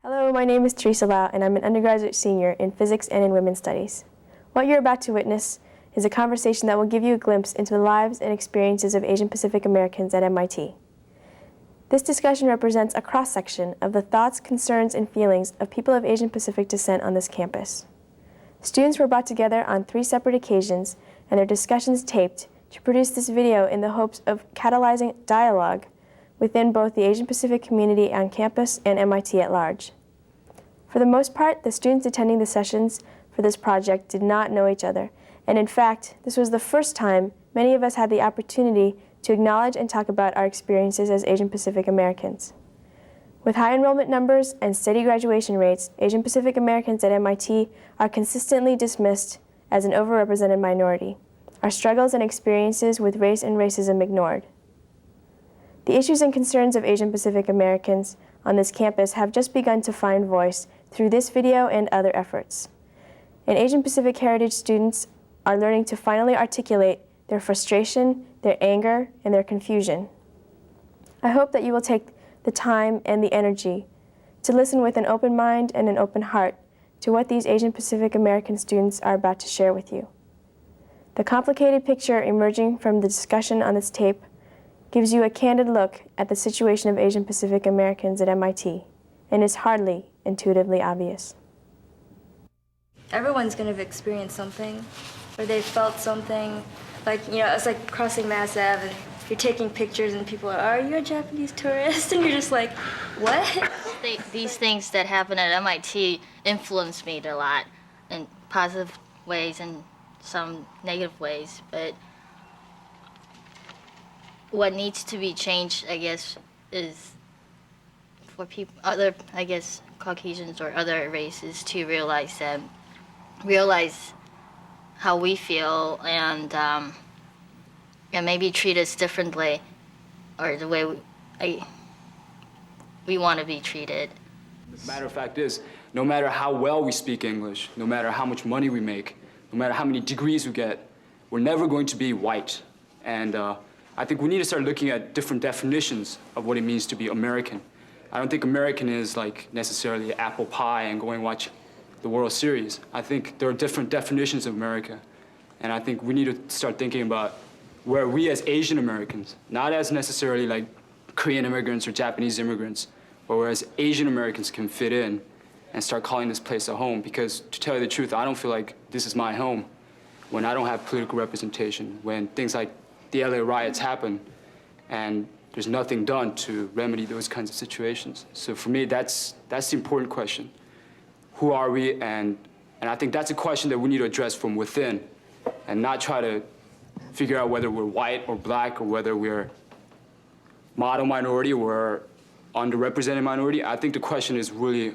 Hello, my name is Teresa Lau, and I'm an undergraduate senior in physics and in women's studies. What you're about to witness is a conversation that will give you a glimpse into the lives and experiences of Asian Pacific Americans at MIT. This discussion represents a cross-section of the thoughts, concerns, and feelings of people of Asian Pacific descent on this campus. Students were brought together on 3 separate occasions and their discussions taped to produce this video in the hopes of catalyzing dialogue within both the Asian Pacific community on campus and MIT at large. For the most part, the students attending the sessions for this project did not know each other, and in fact, this was the first time many of us had the opportunity to acknowledge and talk about our experiences as Asian Pacific Americans. With high enrollment numbers and steady graduation rates, Asian Pacific Americans at MIT are consistently dismissed as an overrepresented minority, our struggles and experiences with race and racism ignored. The issues and concerns of Asian Pacific Americans on this campus have just begun to find voice through this video and other efforts. And Asian Pacific Heritage students are learning to finally articulate their frustration, their anger, and their confusion. I hope that you will take the time and the energy to listen with an open mind and an open heart to what these Asian Pacific American students are about to share with you. The complicated picture emerging from the discussion on this tape gives you a candid look at the situation of Asian Pacific Americans at MIT, and is hardly intuitively obvious. Everyone's going to have experienced something, or they felt something. Like, you know, it's like crossing Mass Ave, and you're taking pictures, and people are you a Japanese tourist? And you're just like, what? These things that happen at MIT influenced me a lot in positive ways and some negative ways, but what needs to be changed, I guess, is for people, other, I guess, Caucasians or other races to realize how we feel and maybe treat us differently, or the way we want to be treated. The matter of fact is, no matter how well we speak English, no matter how much money we make, no matter how many degrees we get, we're never going to be white. And I think we need to start looking at different definitions of what it means to be American. I don't think American is like necessarily apple pie and going watch the World Series. I think there are different definitions of America. And I think we need to start thinking about where we as Asian Americans, not as necessarily like Korean immigrants or Japanese immigrants, but where as Asian Americans can fit in and start calling this place a home. Because to tell you the truth, I don't feel like this is my home when I don't have political representation, when things like the LA riots happen and there's nothing done to remedy those kinds of situations. So for me, that's the important question. Who are we? And I think that's a question that we need to address from within and not try to figure out whether we're white or black or whether we're model minority or underrepresented minority. I think the question is really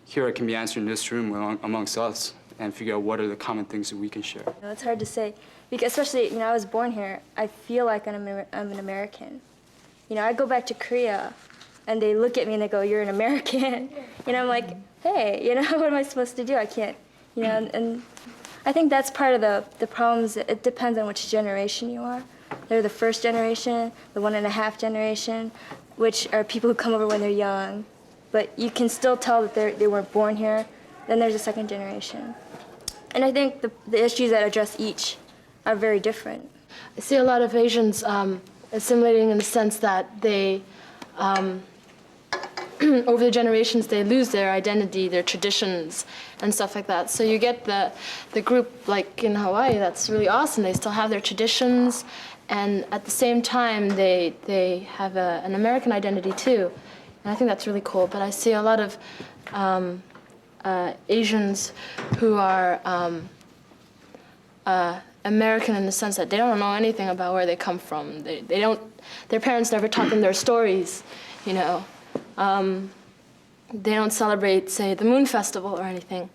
here, it can be answered in this room amongst us and figure out what are the common things that we can share. It's hard to say, because especially, you know, I was born here. I feel like I'm an American. You know, I go back to Korea, and they look at me and they go, "You're an American." You know, I'm like, hey, you know, what am I supposed to do? I can't, you know, and I think that's part of the problems. It depends on which generation you are. They're the first generation, the 1.5 generation, which are people who come over when they're young, but you can still tell that they weren't born here. Then there's a second generation. And I think the issues that address each are very different. I see a lot of Asians assimilating in the sense that they, over the generations, they lose their identity, their traditions, and stuff like that. So you get the group, like in Hawaii, that's really awesome. They still have their traditions, and at the same time, they have an American identity too. And I think that's really cool. But I see a lot of Asians who are American in the sense that they don't know anything about where they come from. They don't. Their parents never taught them their stories, you know. They don't celebrate, say, the Moon Festival or anything.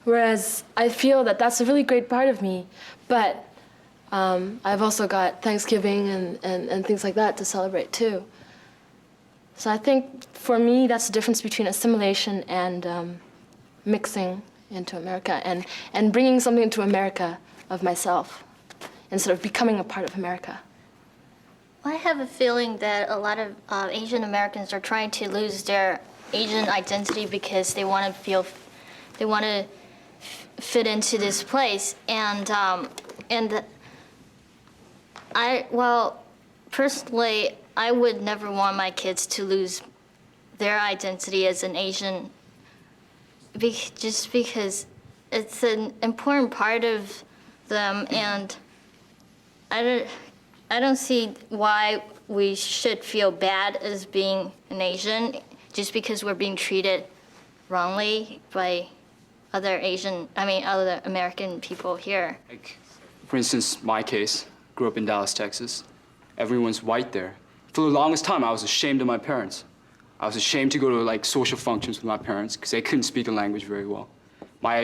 Whereas I feel that that's a really great part of me, but I've also got Thanksgiving and things like that to celebrate too. So I think for me, that's the difference between assimilation and mixing into America and bringing something into America of myself instead of becoming a part of America. I have a feeling that a lot of Asian Americans are trying to lose their Asian identity because they want to fit into this place, and personally, I would never want my kids to lose their identity as an Asian, just because it's an important part of them, and I don't see why we should feel bad as being an Asian just because we're being treated wrongly by other American people here. Like, for instance, my case, grew up in Dallas, Texas. Everyone's white there. For the longest time, I was ashamed of my parents. I was ashamed to go to like social functions with my parents because they couldn't speak the language very well. I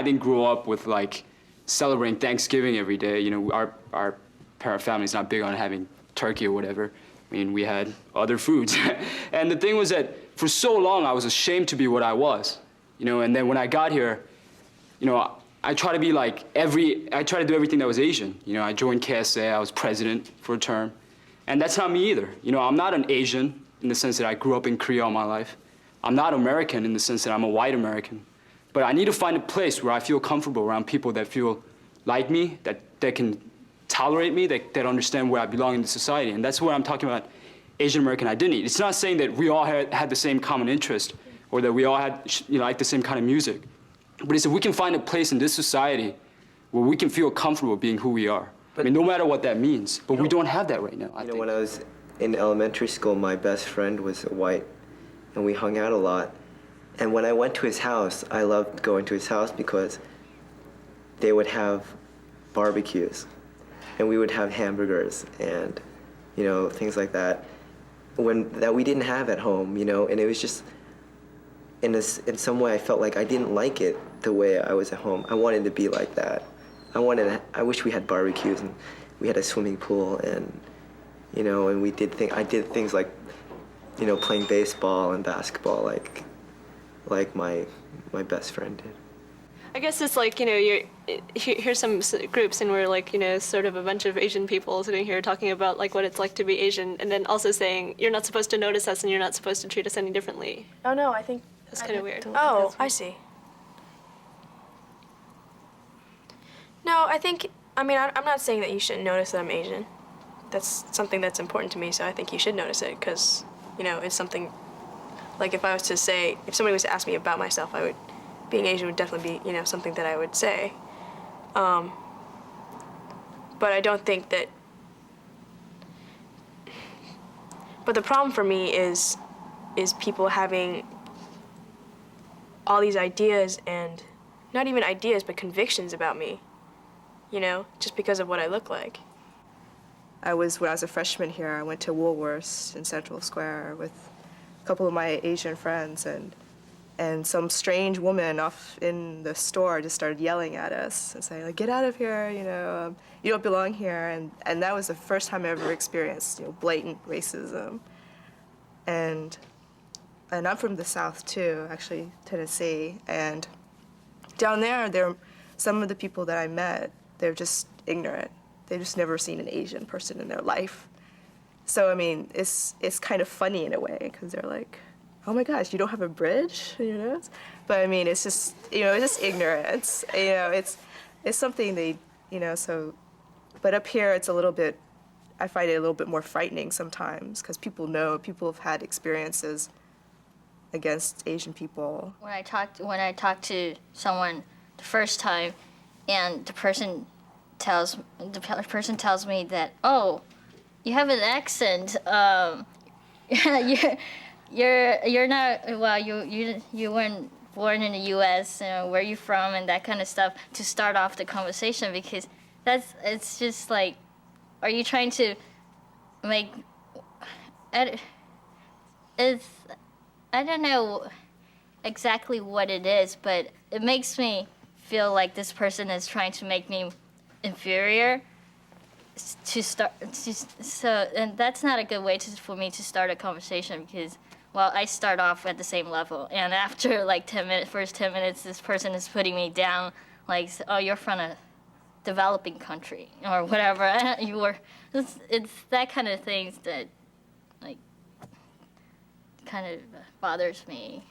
didn't grow up with like celebrating Thanksgiving every day. You know, our parent family's not big on having turkey or whatever. I mean, we had other foods. And the thing was that for so long, I was ashamed to be what I was. You know, and then when I got here, you know, I try to do everything that was Asian. You know, I joined KSA, I was president for a term. And that's not me either. You know, I'm not an Asian in the sense that I grew up in Korea all my life. I'm not American in the sense that I'm a white American. But I need to find a place where I feel comfortable around people that feel like me, that can tolerate me, that understand where I belong in the society. And that's where I'm talking about Asian American identity. It's not saying that we all had the same common interest or that we all had, you know, like the same kind of music. But it's if we can find a place in this society where we can feel comfortable being who we are. I mean, no matter what that means. But we don't have that right now, I think. When I was in elementary school, my best friend was white, and we hung out a lot. And when I went to his house, I loved going to his house because they would have barbecues, and we would have hamburgers and, you know, things like that, that we didn't have at home, you know. And it was just, in some way, I felt like I didn't like it the way I was at home. I wanted to be like that. I wish we had barbecues and we had a swimming pool, and, you know, and I did things like, you know, playing baseball and basketball like my best friend did. I guess it's like, you know, here's some groups, and we're like, you know, sort of a bunch of Asian people sitting here talking about like what it's like to be Asian, and then also saying you're not supposed to notice us and you're not supposed to treat us any differently. Oh no, I think That's kind of weird. Oh, I see. No, I'm not saying that you shouldn't notice that I'm Asian. That's something that's important to me, so I think you should notice it, because, you know, it's something, like if somebody was to ask me about myself, being Asian would definitely be, you know, something that I would say. But I don't think that, but the problem for me is people having all these ideas, and not even ideas, but convictions about me, you know, just because of what I look like. When I was a freshman here, I went to Woolworths in Central Square with a couple of my Asian friends, and some strange woman off in the store just started yelling at us and saying, like, get out of here, you know, you don't belong here. And that was the first time I ever experienced, you know, blatant racism. And I'm from the South too, actually, Tennessee. And down there, some of the people that I met, they're just ignorant. They've just never seen an Asian person in their life. So, I mean, it's kind of funny in a way, because they're like, oh my gosh, you don't have a bridge, you know? But I mean, it's just, you know, it's just ignorance. You know, it's something they, you know, so, but up here it's a little bit, I find it a little bit more frightening sometimes, because people have had experiences against Asian people. When I talk to someone the first time, and the person tells me that, oh, you have an accent. You're not, well, you weren't born in the U.S. Where are you from, and that kind of stuff, to start off the conversation, because it's just like, are you trying to make, I don't know exactly what it is, but it makes me feel like this person is trying to make me inferior and that's not a good way for me to start a conversation, because, well, I start off at the same level, and after like first 10 minutes, this person is putting me down, like, oh, you're from developing country or whatever. It's that kind of things that like kind of bothers me.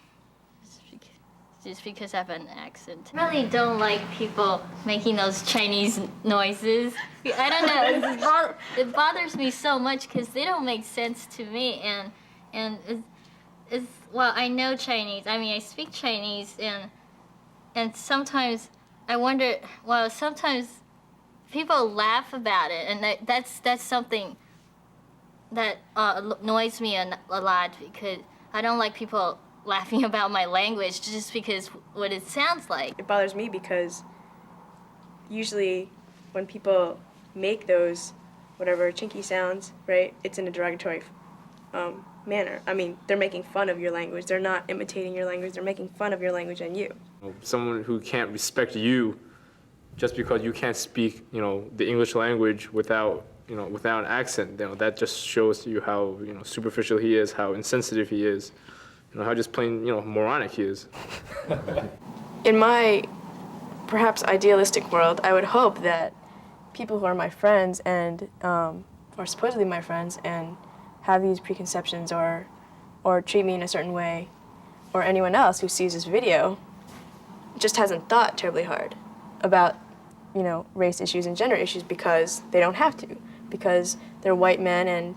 Just because I have an accent. I really don't like people making those Chinese noises. I don't know, it bothers me so much because they don't make sense to me, and it's well, I know Chinese. I mean, I speak Chinese, and sometimes I wonder. Well, sometimes people laugh about it, and that's something that annoys me a lot because I don't like people laughing about my language just because what it sounds like. It bothers me because usually when people make those whatever chinky sounds, right, it's in a derogatory manner. I mean, they're making fun of your language. They're not imitating your language. They're making fun of your language and you. Someone who can't respect you just because you can't speak, the English language without an accent, that just shows you how, superficial he is, how insensitive he is, how just plain, moronic he is. In my perhaps idealistic world, I would hope that people who are my friends and are supposedly my friends and have these preconceptions or treat me in a certain way, or anyone else who sees this video just hasn't thought terribly hard about, race issues and gender issues because they don't have to, because they're white men and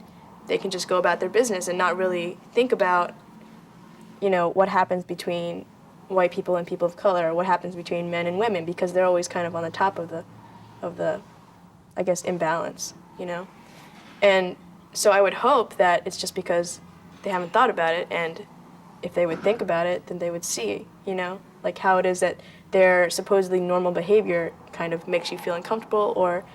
they can just go about their business and not really think about, what happens between white people and people of color, or what happens between men and women, because they're always kind of on the top of the, I guess, imbalance, And so I would hope that it's just because they haven't thought about it, and if they would think about it, then they would see, like how it is that their supposedly normal behavior kind of makes you feel uncomfortable or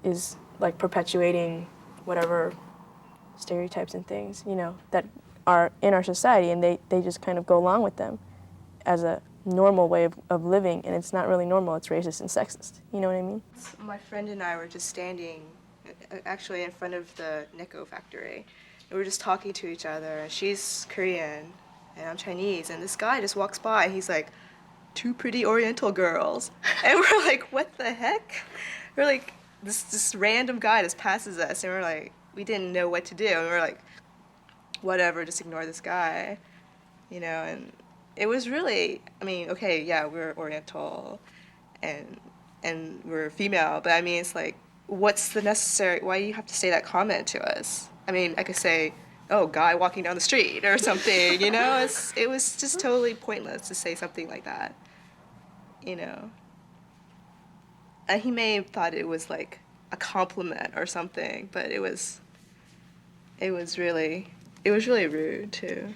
is like perpetuating whatever stereotypes and things, that are in our society, and they just kind of go along with them as a normal way of living, and it's not really normal, it's racist and sexist. You know what I mean? My friend and I were just standing actually in front of the Ghetto factory. And we were just talking to each other, and she's Korean, and I'm Chinese, and this guy just walks by, and he's like, "Two pretty Oriental girls." And we're like, what the heck? We're like, this random guy just passes us, and we're like, we didn't know what to do, and we're like, whatever, just ignore this guy, and it was really, I mean, okay, yeah, we're Oriental, and we're female, but I mean, it's like, what's the necessary, why do you have to say that comment to us? I mean, I could say, oh, guy walking down the street or something, it was just totally pointless to say something like that, And he may have thought it was like a compliment or something, but it was really rude too.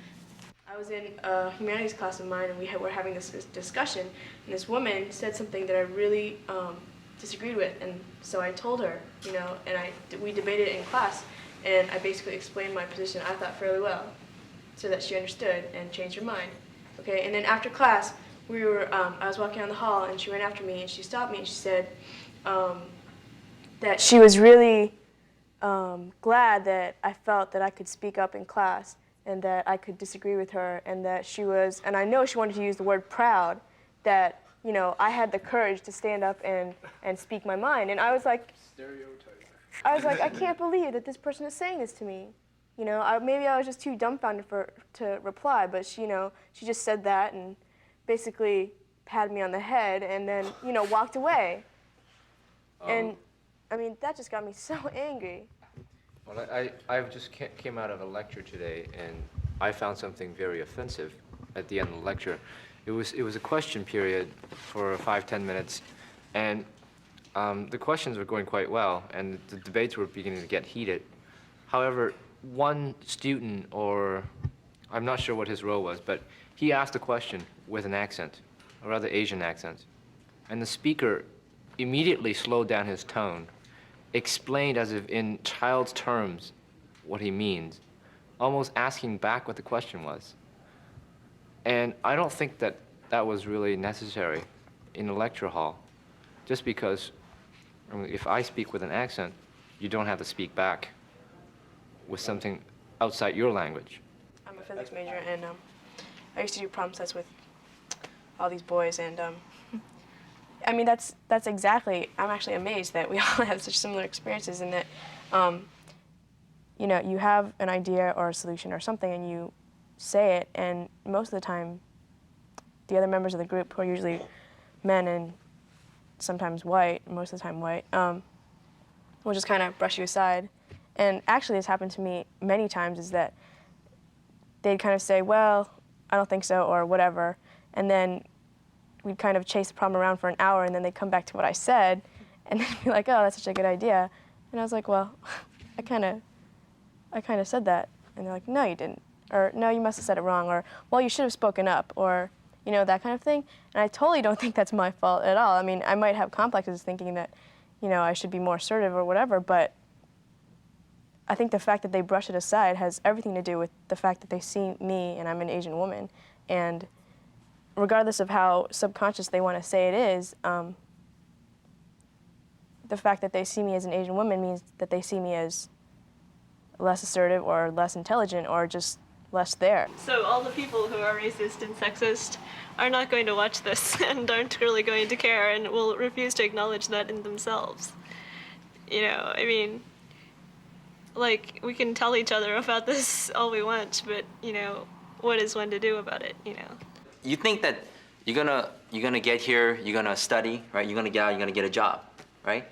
I was in a humanities class of mine, and we were having this discussion, and this woman said something that I really disagreed with, and so I told her, and we debated it in class, and I basically explained my position, I thought, fairly well, so that she understood and changed her mind. Okay, and then after class, I was walking down the hall, and she ran after me, and she stopped me, and she said that she was really glad that I felt that I could speak up in class and that I could disagree with her, and that she was, and I know she wanted to use the word proud, that, I had the courage to stand up and speak my mind. And I was like, I can't believe that this person is saying this to me. Maybe I was just too dumbfounded to reply, but she just said that and basically patted me on the head and then, walked away. And, I mean, that just got me so angry. Well, I just came out of a lecture today, and I found something very offensive at the end of the lecture. It was a question period for 5-10 minutes, and the questions were going quite well, and the debates were beginning to get heated. However, one student, or I'm not sure what his role was, but he asked a question with an accent, a rather Asian accent, and the speaker immediately slowed down his tone, explained as if in child's terms what he means, almost asking back what the question was. And I don't think that was really necessary in a lecture hall, just because if I speak with an accent, you don't have to speak back with something outside your language. I'm a physics major, and I used to do problem sets with all these boys, and I mean, that's exactly, I'm actually amazed that we all have such similar experiences and that, you know, you have an idea or a solution or something and you say it, and most of the time, the other members of the group, who are usually men and sometimes white, most of the time white, will just kind of brush you aside. And actually, it's happened to me many times, is that they'd kind of say, well, I don't think so, or whatever, and then we'd kind of chase the problem around for an hour, and then they'd come back to what I said, and then be like, oh, that's such a good idea. And I was like, well, I kind of said that. And they're like, no, you didn't. Or, no, you must have said it wrong. Or, well, you should have spoken up. Or, you know, that kind of thing. And I totally don't think that's my fault at all. I mean, I might have complexes thinking that, you know, I should be more assertive or whatever, but I think the fact that they brush it aside has everything to do with the fact that they see me and I'm an Asian woman. And regardless of how subconscious they want to say it is, the fact that they see me as an Asian woman means that they see me as less assertive or less intelligent or just less there. So all the people who are racist and sexist are not going to watch this and aren't really going to care and will refuse to acknowledge that in themselves. You know, I mean, like, we can tell each other about this all we want, but, you know, what is one to do about it, you know? You think that you're gonna get here, you're gonna study, right? You're gonna get out, you're gonna get a job, right?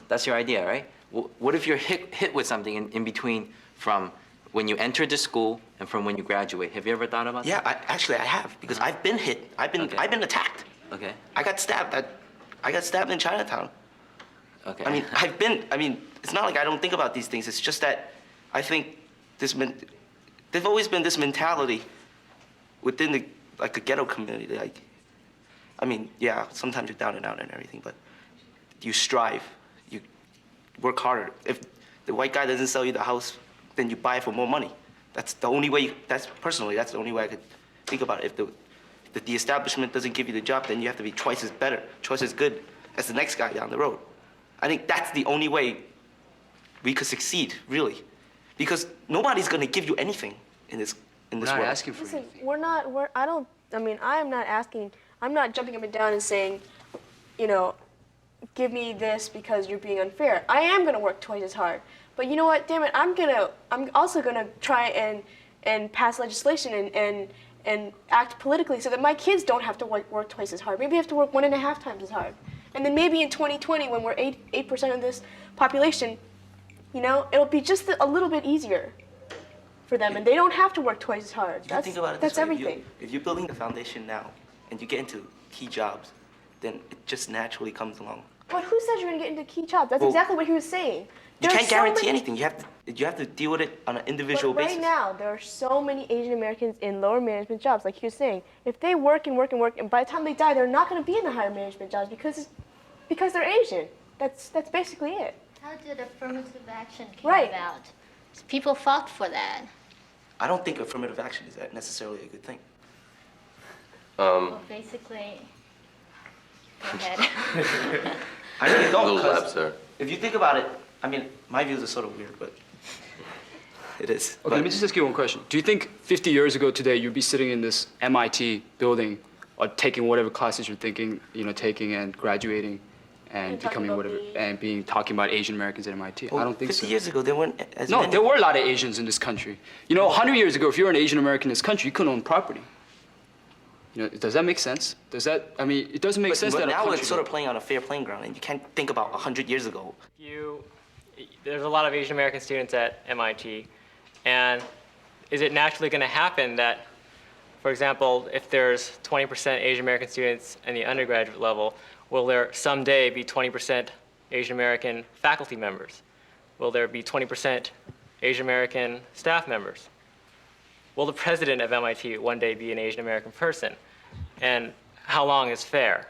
That's your idea, right? What if you're hit with something in between from when you entered the school and from when you graduate? Have you ever thought about that? Yeah, actually I have, because I've been hit. I've been attacked. Okay. I got stabbed in Chinatown. Okay. I mean, it's not like I don't think about these things. It's just that I think there's always been this mentality within the ghetto community. Like, I mean, yeah, sometimes you're down and out and everything, but you strive, you work harder. If the white guy doesn't sell you the house, then you buy it for more money. That's the only way. That's the only way I could think about it. If the establishment doesn't give you the job, then you have to be twice as good as the next guy down the road. I think that's the only way we could succeed, really, because nobody's gonna give you anything in this world. We're not asking for Listen, anything. I'm not jumping up and down and saying, you know, give me this because you're being unfair. I am gonna work twice as hard. But you know what, damn it, I'm also gonna try and pass legislation and act politically so that my kids don't have to work twice as hard. Maybe they have to work 1.5 times as hard. And then maybe in 2020, when we're 8% of this population, you know, it'll be just a little bit easier for them, and they don't have to work twice as hard. Think about it that's this way. everything. If you're building the foundation now, and you get into key jobs, then it just naturally comes along. But who said you're gonna get into key jobs? That's Well, exactly what he was saying. You There are can't so guarantee many- anything. You have to deal with it on an individual But basis. right now, there are so many Asian Americans in lower management jobs, like he was saying. If they work and work and work, and by the time they die, they're not gonna be in the higher management jobs because they're Asian. That's basically it. How did affirmative action came Right. about? People fought for that. I don't think affirmative action is necessarily a good thing. Well, basically, go ahead. I really don't. Little Because lapse there. if you think about it, I mean, my views are sort of weird, but it is. Okay, let me just ask you one question. Do you think 50 years ago today you'd be sitting in this MIT building or taking whatever classes you're taking and graduating and becoming whatever and talking about Asian Americans at MIT? I don't think 50 so. years ago, there weren't as No, many. there were a lot of Asians in this country. You know, 100 years ago, if you were an Asian American in this country, you couldn't own property. You know, does that make sense? It doesn't make sense But that a now country it's sort of playing on a fair playing ground, and you can't think about 100 years ago. There's a lot of Asian American students at MIT, and is it naturally going to happen that, for example, if there's 20% Asian American students in the undergraduate level, will there someday be 20% Asian American faculty members? Will there be 20% Asian American staff members? Will the president of MIT one day be an Asian American person? And how long is fair?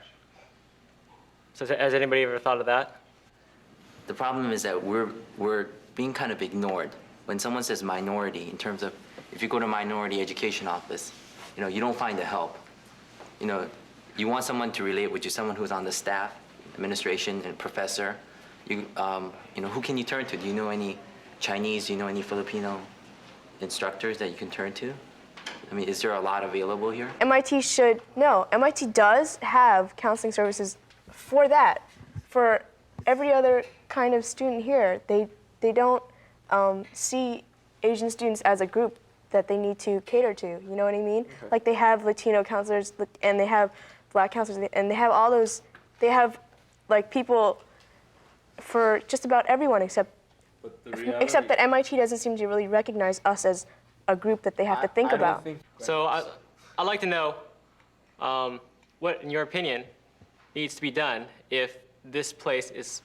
So has anybody ever thought of that? The problem is that we're being kind of ignored. When someone says minority, in terms of, if you go to minority education office, you know, you don't find the help. You know, you want someone to relate with you, someone who's on the staff, administration, and professor. You know, who can you turn to? Do you know any Chinese? Do you know any Filipino instructors that you can turn to? I mean, is there a lot available here? MIT should, no, MIT does have counseling services for that. For every other kind of student here, they don't see Asian students as a group that they need to cater to, you know what I mean? Okay. Like they have Latino counselors and they have Black counselors and they have all those, they have like people for just about everyone except that MIT doesn't seem to really recognize us as a group that they have to think about. So I'd like to know what, in your opinion, needs to be done if this place is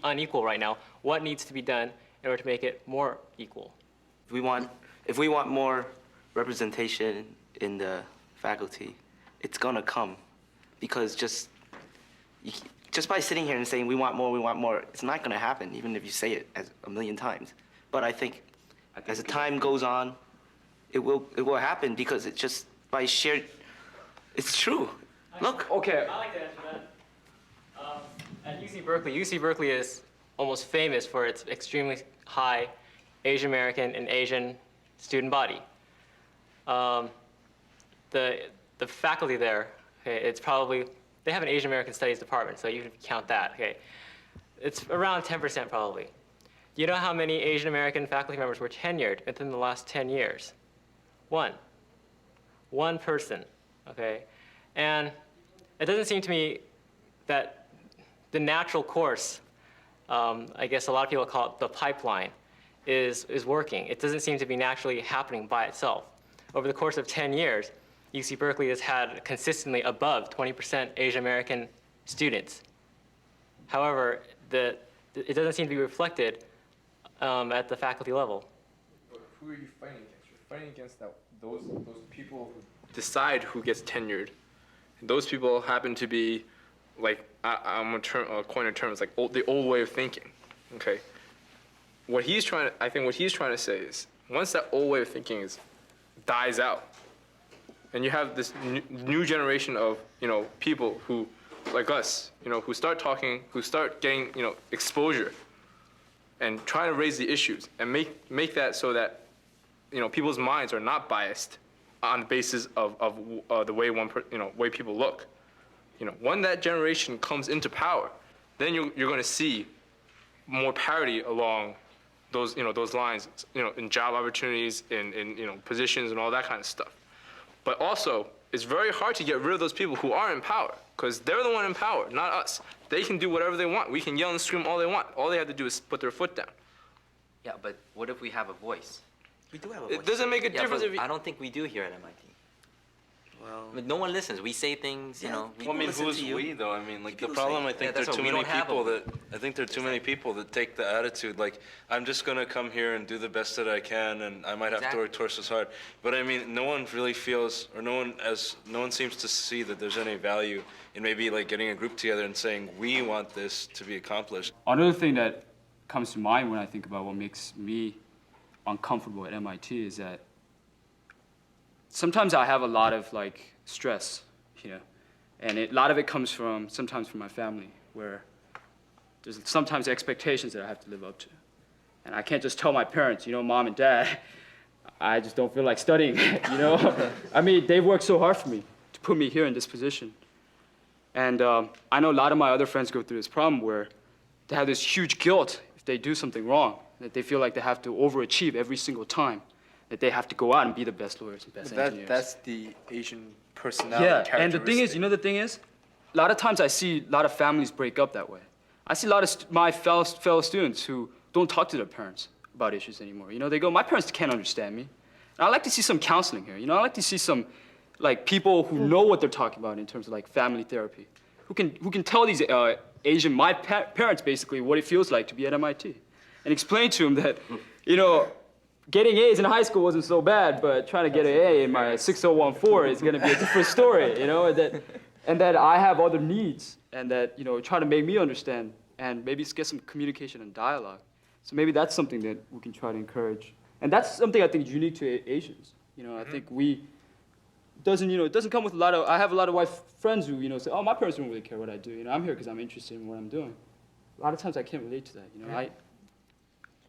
unequal right now. What needs to be done in order to make it more equal? If we want more representation in the faculty, it's gonna come, because just by sitting here and saying we want more, it's not gonna happen, even if you say it as a million times. But I think as the time goes on, it will happen, because it's just by shared. It's true. Look. Okay. I like to answer that. At UC Berkeley is almost famous for its extremely high Asian American and Asian student body. The faculty there, okay, it's probably, they have an Asian American Studies department, so you can count that, okay. It's around 10% probably. Do you know how many Asian American faculty members were tenured within the last 10 years? One person, okay? And it doesn't seem to me that the natural course, I guess a lot of people call it the pipeline, is working. It doesn't seem to be naturally happening by itself. Over the course of 10 years, UC Berkeley has had consistently above 20% Asian American students. However, it doesn't seem to be reflected at the faculty level. Who are you fighting against? You're fighting against those people who decide who gets tenured. And those people happen to be, like, I'm gonna coin a term, it's like the old way of thinking, okay? I think what he's trying to say is, once that old way of thinking dies out, and you have this new generation of, people who, like us, who start talking, who start getting, exposure, and trying to raise the issues, and make that so that, people's minds are not biased on the basis of the way way people look. When that generation comes into power, then you're going to see more parity along those lines, in job opportunities, in positions and all that kind of stuff. But also, it's very hard to get rid of those people who are in power, because they're the one in power, not us. They can do whatever they want. We can yell and scream all they want. All they have to do is put their foot down. Yeah, but what if we have a voice? We do have a voice. It doesn't make a difference if I don't think we do here at MIT. Well, I mean, no one listens. We say things, Well, I mean, who's we though? I mean, like the problem. I think there are too many people that. I think there are too many people that take the attitude like, I'm just gonna come here and do the best that I can, and I might have to work twice as hard. But I mean, no one really feels, or no one seems to see that there's any value in maybe like getting a group together and saying we want this to be accomplished. Another thing that comes to mind when I think about what makes me uncomfortable at MIT is that sometimes I have a lot of like stress, and a lot of it comes sometimes from my family, where there's sometimes expectations that I have to live up to. And I can't just tell my parents, Mom and Dad, I just don't feel like studying, I mean, they've worked so hard for me to put me here in this position. And I know a lot of my other friends go through this problem where they have this huge guilt if they do something wrong, that they feel like they have to overachieve every single time, that they have to go out and be the best lawyers and best engineers. That's the Asian personality Yeah, and the thing is, a lot of times I see a lot of families break up that way. I see a lot of my fellow students who don't talk to their parents about issues anymore. They go, my parents can't understand me. And I like to see some counseling here. I like to see some like people who know what they're talking about in terms of like family therapy, who can tell these my parents basically what it feels like to be at MIT, and explain to them that, getting A's in high school wasn't so bad, but trying to get an A in my 6014 is going to be a different story, and that I have other needs, and that, try to make me understand, and maybe get some communication and dialogue. So maybe that's something that we can try to encourage. And that's something I think is unique to Asians. I think it doesn't come with a lot of, I have a lot of white friends who, say, oh, my parents don't really care what I do. I'm here because I'm interested in what I'm doing. A lot of times I can't relate to that,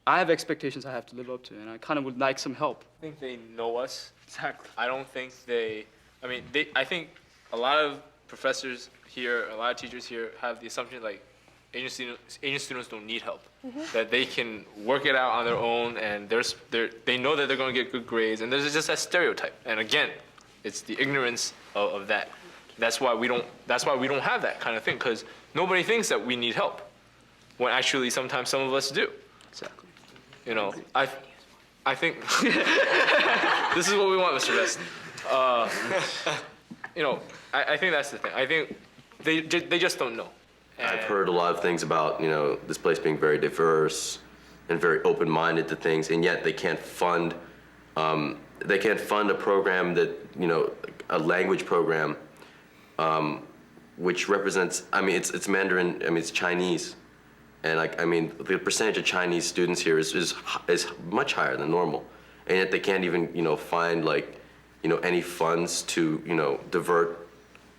I have expectations I have to live up to, and I kind of would like some help. I think they know us. Exactly. I don't think I think a lot of professors here, a lot of teachers here have the assumption like Asian students don't need help, that they can work it out on their own, and they know that they're going to get good grades, and there's just that stereotype. And again, it's the ignorance of that. That's why we don't have that kind of thing, because nobody thinks that we need help, when actually sometimes some of us do. Exactly. You know, I think this is what we want, Mr. Best. You know, I think that's the thing. I think they just don't know. I've heard a lot of things about, you know, this place being very diverse and very open-minded to things, and yet they can't fund a program that, you know, a language program, which represents, I mean, it's Mandarin, I mean, it's Chinese. And like, I mean, the percentage of Chinese students here is much higher than normal. And yet they can't even, you know, find like, you know, any funds to, you know, divert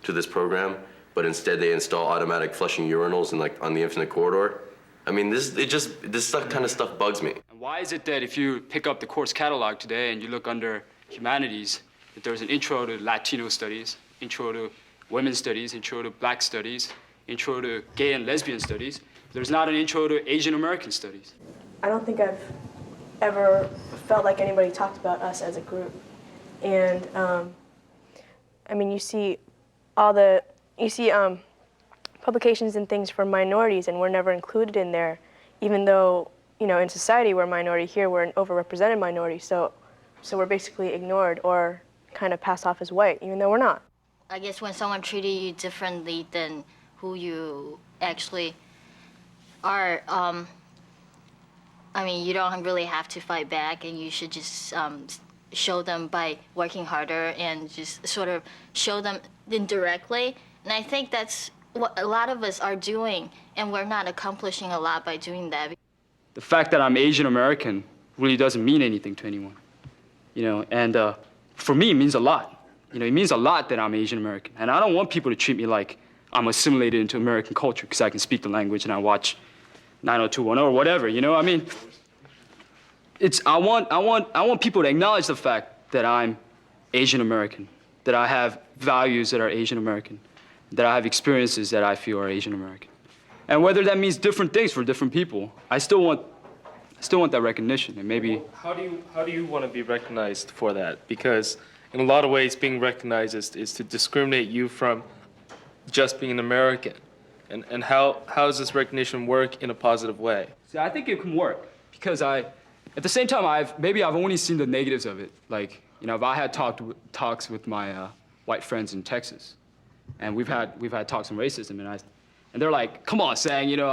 to this program. But instead they install automatic flushing urinals and like on the infinite corridor. I mean, this kind of stuff bugs me. And why is it that if you pick up the course catalog today and you look under humanities, that there's an intro to Latino studies, intro to women's studies, intro to black studies, intro to gay and lesbian studies, there's not an intro to Asian American studies. I don't think I've ever felt like anybody talked about us as a group. And I mean, you see publications and things for minorities, and we're never included in there, even though, you know, in society we're a minority. Here we're an overrepresented minority, so we're basically ignored or kind of passed off as white, even though we're not. I guess when someone treated you differently than who you actually are, I mean, you don't really have to fight back, and you should just show them by working harder and just sort of show them indirectly. And I think that's what a lot of us are doing, and we're not accomplishing a lot by doing that. The fact that I'm Asian American really doesn't mean anything to anyone, you know, and for me it means a lot. You know, it means a lot that I'm Asian American, and I don't want people to treat me like I'm assimilated into American culture because I can speak the language and I watch 90210 or whatever, you know? I mean, I want people to acknowledge the fact that I'm Asian American, that I have values that are Asian American, that I have experiences that I feel are Asian American. And whether that means different things for different people, I still want that recognition, and maybe. How do you want to be recognized for that? Because in a lot of ways, being recognized is to discriminate you from just being an American. And how does this recognition work in a positive way? See, I think it can work because at the same time, I've only seen the negatives of it. Like, you know, if I had talks with my white friends in Texas, and we've had talks on racism, and they're like, "Come on, Sang, you know,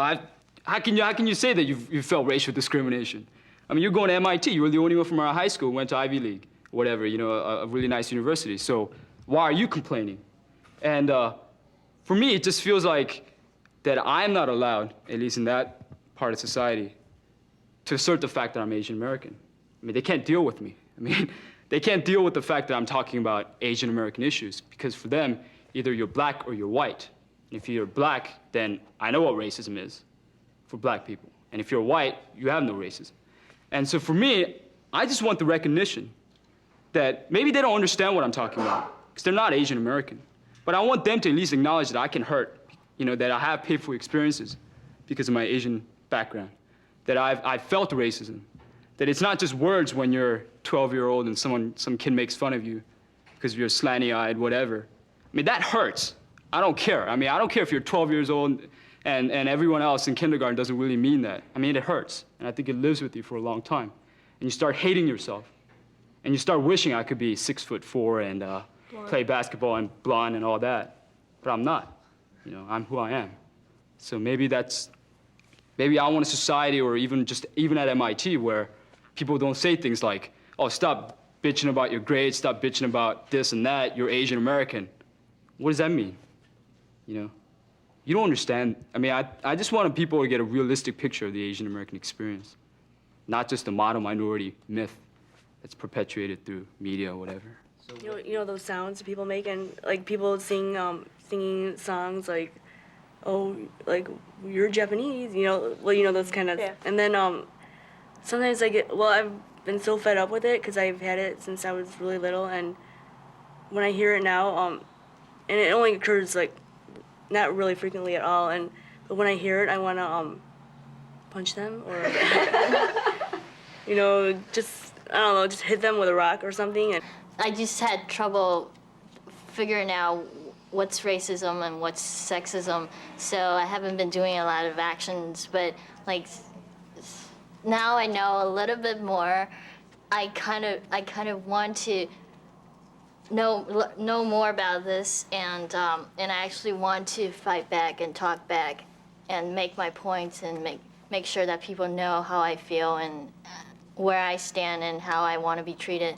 how can you say that you felt racial discrimination? I mean, you're going to MIT. You were the only one from our high school who went to Ivy League, whatever, you know, a really nice university. So why are you complaining?" And for me, it just feels like that I'm not allowed, at least in that part of society, to assert the fact that I'm Asian American. I mean, they can't deal with me. I mean, they can't deal with the fact that I'm talking about Asian American issues, because for them, either you're black or you're white. And if you're black, then I know what racism is for black people. And if you're white, you have no racism. And so for me, I just want the recognition that maybe they don't understand what I'm talking about, because they're not Asian American. But I want them to at least acknowledge that I can hurt, you know, that I have painful experiences because of my Asian background, that I've felt racism, that it's not just words when you're 12-year-old and some kid makes fun of you because you're slanty-eyed, whatever. I mean, that hurts. I don't care. I mean, I don't care if you're 12 years old and everyone else in kindergarten doesn't really mean that. I mean, it hurts, and I think it lives with you for a long time. And you start hating yourself, and you start wishing I could be 6'4" and play basketball and blonde and all that, but I'm not. You know, I'm who I am. So maybe I want a society, or even at MIT, where people don't say things like, "Oh, stop bitching about your grades, stop bitching about this and that, you're Asian American." What does that mean? You know? You don't understand. I mean, I just want people to get a realistic picture of the Asian American experience, not just the model minority myth that's perpetuated through media or whatever. You know those sounds people make, and like people singing songs like, "Oh, like you're Japanese," you know, well, you know those kind of, yeah. And then sometimes I get, well, I've been so fed up with it because I've had it since I was really little, and when I hear it now, and it only occurs like not really frequently at all, but when I hear it, I want to punch them or just, I don't know, just hit them with a rock or something. And I just had trouble figuring out what's racism and what's sexism, so I haven't been doing a lot of actions, but like now I know a little bit more. I kind of want to know more about this, and I actually want to fight back and talk back and make my points and make sure that people know how I feel and where I stand and how I want to be treated.